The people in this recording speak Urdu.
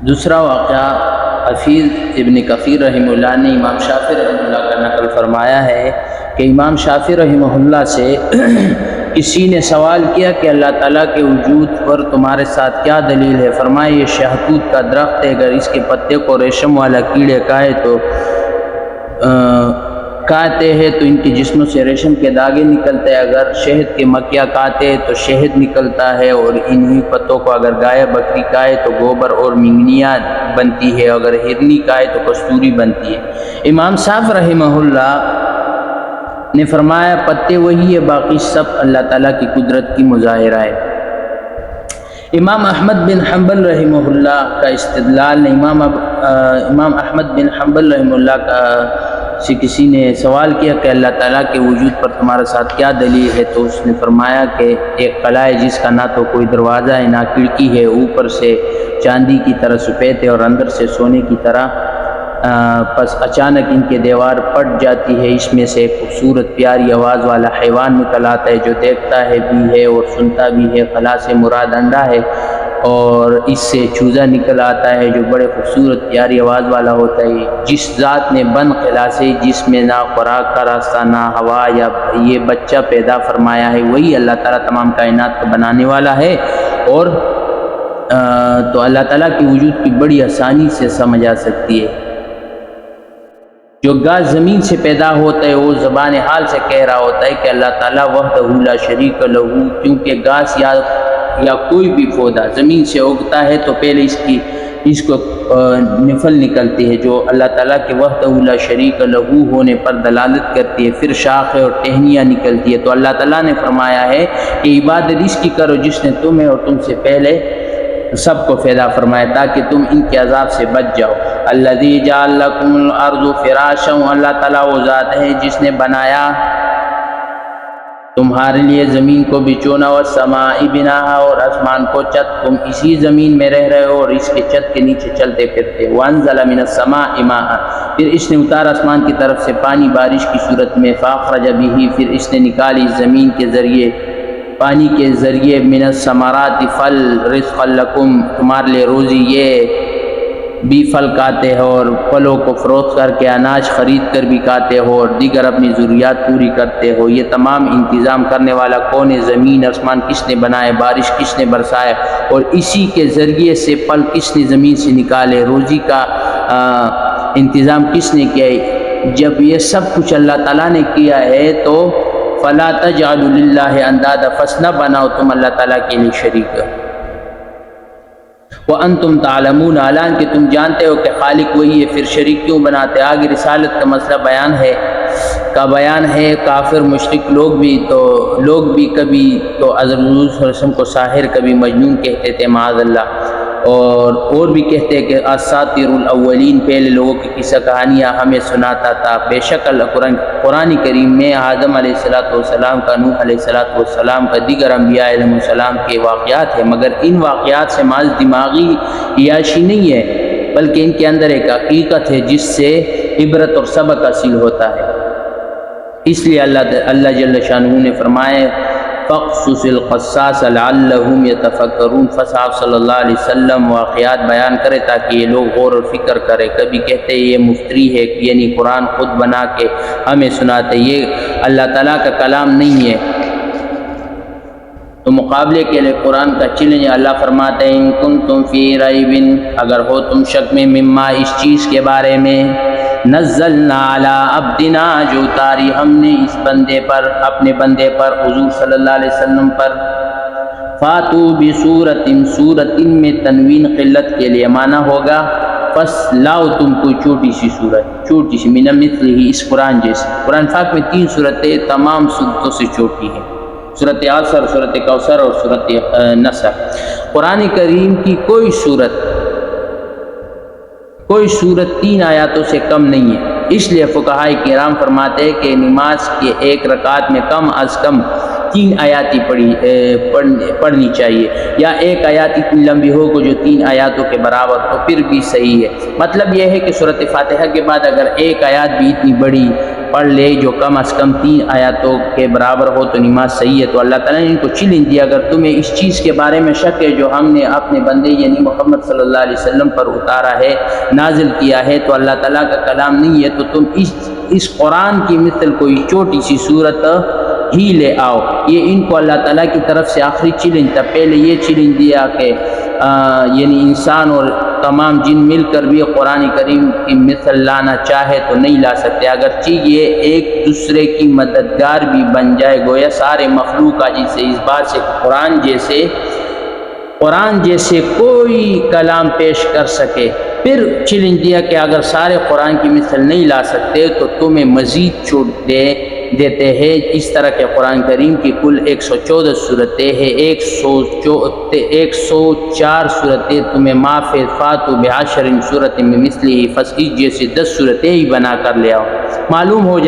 دوسرا واقعہ حفیظ ابن کثیر رحمہ اللہ نے امام شافعی رحمہ اللہ کا نقل فرمایا ہے کہ امام شافعی رحمہ اللہ سے کسی نے سوال کیا کہ اللہ تعالیٰ کے وجود پر تمہارے ساتھ کیا دلیل ہے؟ فرمایا یہ شہتوت کا درخت ہے، اگر اس کے پتے کو ریشم والا کیڑے کاٹتے ہیں تو ان کے جسموں سے ریشم کے داغے نکلتے ہیں، اگر شہد کے مکھیاں کاٹے تو شہد نکلتا ہے، اور انہی پتوں کو اگر گائے بکری کھائے تو گوبر اور مینگنیاں بنتی ہے، اگر ہرنی کھائے تو کستوری بنتی ہے۔ امام صاحب رحمہ اللہ نے فرمایا پتے وہی ہے، باقی سب اللہ تعالیٰ کی قدرت کی مظاہرہ ہے۔ امام احمد بن حنبل رحمہ اللہ کا استدلال، امام احمد بن حنبل رحمہ اللہ سے کسی نے سوال کیا کہ اللہ تعالیٰ کے وجود پر تمہارے ساتھ کیا دلیل ہے؟ تو اس نے فرمایا کہ ایک قلعہ ہے جس کا نہ تو کوئی دروازہ ہے نہ کھڑکی ہے، اوپر سے چاندی کی طرح سفید ہے اور اندر سے سونے کی طرح، پس اچانک ان کے دیوار پٹ جاتی ہے، اس میں سے ایک خوبصورت پیاری آواز والا حیوان نکل آتا ہے جو دیکھتا ہے بھی ہے اور سنتا بھی ہے۔ قلعہ سے مراد انڈا ہے، اور اس سے چوزا نکل آتا ہے جو بڑے خوبصورت پیاری آواز والا ہوتا ہے۔ جس ذات نے بند قلعہ سے، جس میں نہ خوراک کا راستہ نہ ہوا، یا یہ بچہ پیدا فرمایا ہے، وہی اللہ تعالیٰ تمام کائنات کا بنانے والا ہے۔ اور تو اللہ تعالیٰ کی وجود کی بڑی آسانی سے سمجھ آ سکتی ہے۔ جو گاس زمین سے پیدا ہوتا ہے وہ زبان حال سے کہہ رہا ہوتا ہے کہ اللہ تعالیٰ وحدہ لا شریک لہ، کیونکہ گاس یا کوئی بھی پودا زمین سے اگتا ہے تو پہلے اس کو نفل نکلتی ہے جو اللہ تعالیٰ کے وحدہ لا شریک لہ ہونے پر دلالت کرتی ہے، پھر شاخیں اور ٹہنیاں نکلتی ہے۔ تو اللہ تعالیٰ نے فرمایا ہے کہ عبادت اس کی کرو جس نے تمہیں اور تم سے پہلے سب کو پیدا فرمایا تاکہ تم ان کے عذاب سے بچ جاؤ۔ الذی جعل لکم الارض فراشا، اللہ تعالیٰ وہ ذات ہے جس نے بنایا تمہارے لیے زمین کو بچھونا، والسماء بناہا، اور آسمان کو چھت، تم اسی زمین میں رہ رہے ہو اور اس کے چھت کے نیچے چلتے پھرتے۔ وانزل من السماء ماء، پھر اس نے اتارا آسمان کی طرف سے پانی بارش کی صورت میں، فاخرج بہ، پھر اس نے نکالی زمین کے ذریعے، پانی کے ذریعے، من الثمرات، پھل، رزقا لکم، تمہارے لیے روزی، یہ بھی پھل کھاتے ہو اور پھلوں کو فروخت کر کے اناج خرید کر بھی کھاتے ہو اور دیگر اپنی ضروریات پوری کرتے ہو۔ یہ تمام انتظام کرنے والا کون ہے؟ زمین آسمان کس نے بنائے؟ بارش کس نے برسائے؟ اور اسی کے ذریعے سے پھل کس نے زمین سے نکالے؟ روزی کا انتظام کس نے کیا ہے؟ جب یہ سب کچھ اللہ تعالیٰ نے کیا ہے تو فلا تجعلوا للہ اندادا، پس نہ بناؤ تم اللہ تعالیٰ کے لیے شریک۔ وَأَنْتُمْ تَعْلَمُونَ، حالانکہ تم جانتے ہو کہ خالق وہی ہے، پھر شریک کیوں بناتے؟ آگے رسالت کا مسئلہ بیان ہے۔ کافر مشرک لوگ بھی کبھی تو حضرت صلی اللہ علیہ وسلم کو ساحر، کبھی مجنون کہتے تھے معاذ اللہ، اور بھی کہتے ہیں کہ اساطیر الاولین، پہلے لوگوں کی قصہ کہانیاں ہمیں سناتا تھا۔ بے شک قرآن کریم میں آدم علیہ السلام کا، نوح علیہ السلام کا، دیگر انبیاء علیہ السلام کے واقعات ہیں، مگر ان واقعات سے محض دماغی عیاشی نہیں ہے بلکہ ان کے اندر ایک حقیقت ہے جس سے عبرت اور سبق حاصل ہوتا ہے۔ اس لیے اللہ جل شانہ نے فرمایا فَقْصُصِ الْقَصَّاصَ لَعَلَّهُمْ يَتَفَكَّرُونَ، فصاحب صلی اللہ علیہ وسلم واقعات بیان کرے تاکہ یہ لوگ غور اور فکر کرے۔ کبھی کہتے یہ مفتری ہے، یعنی قرآن خود بنا کے ہمیں سناتے، یہ اللہ تعالیٰ کا کلام نہیں ہے۔ تو مقابلے کے لیے قرآن کا چیلنج اللہ فرماتے ہیں ان کنتم فی ریب، اگر ہو تم شک میں، مما، اس چیز کے بارے میں، نزلنا علی عبدنا، جو اتاری ہم نے اس بندے پر، اپنے بندے پر، حضور صلی اللہ علیہ وسلم پر، فاتو بصورت، صورت میں تنوین قلت کے لیے معنی ہوگا، پس لاؤ تم کوئی چھوٹی سی صورت، چھوٹی سی، من مثلہ، اس قرآن جیسے۔ قرآن پاک میں 3 صورتیں تمام صورتوں سے چھوٹی ہیں، سورۃ عصر، سورۃ کوثر اور سورۃ نصر۔ قرآن کریم کی کوئی صورت 3 آیاتوں سے کم نہیں ہے، اس لیے فقہاء کرام فرماتے ہیں کہ نماز کے ایک رکعت میں کم از کم 3 آیات پڑھنی چاہیے، یا ایک آیات اتنی لمبی ہو جو 3 آیاتوں کے برابر تو پھر بھی صحیح ہے۔ مطلب یہ ہے کہ سورۃ فاتحہ کے بعد اگر ایک آیات بھی اتنی بڑی پڑھ لے جو کم از کم 3 آیاتوں کے برابر ہو تو نماز صحیح ہے۔ تو اللہ تعالیٰ نے ان کو چیلنج دیا، اگر تمہیں اس چیز کے بارے میں شک ہے جو ہم نے اپنے بندے یعنی محمد صلی اللہ علیہ وسلم پر اتارا ہے، نازل کیا ہے، تو اللہ تعالیٰ کا کلام نہیں ہے، تو تم اس قرآن کی مثل کوئی چھوٹی سی صورت ہی لے آؤ۔ یہ ان کو اللہ تعالیٰ کی طرف سے آخری چیلنج تھا۔ پہلے یہ چیلنج دیا کہ یعنی انسان اور تمام جن مل کر بھی قرآن کریم کی مثل لانا چاہے تو نہیں لا سکتے، اگرچہ یہ ایک دوسرے کی مددگار بھی بن جائے، گویا سارے مخلوق کا جسے اس بات سے قرآن جیسے کوئی کلام پیش کر سکے۔ پھر چیلنج دیا کہ اگر سارے قرآن کی مثل نہیں لا سکتے تو تمہیں مزید چھوٹ دیتے ہیں۔ اس طرح کے قرآن کریم کی کل 114 صورتیں ہیں، 104 صورتیں تمہیں معاف فاتو بعشر صورت میں مثلی فصیح جیسے 10 صورتیں ہی بنا کر لے آؤ۔ معلوم ہو جائے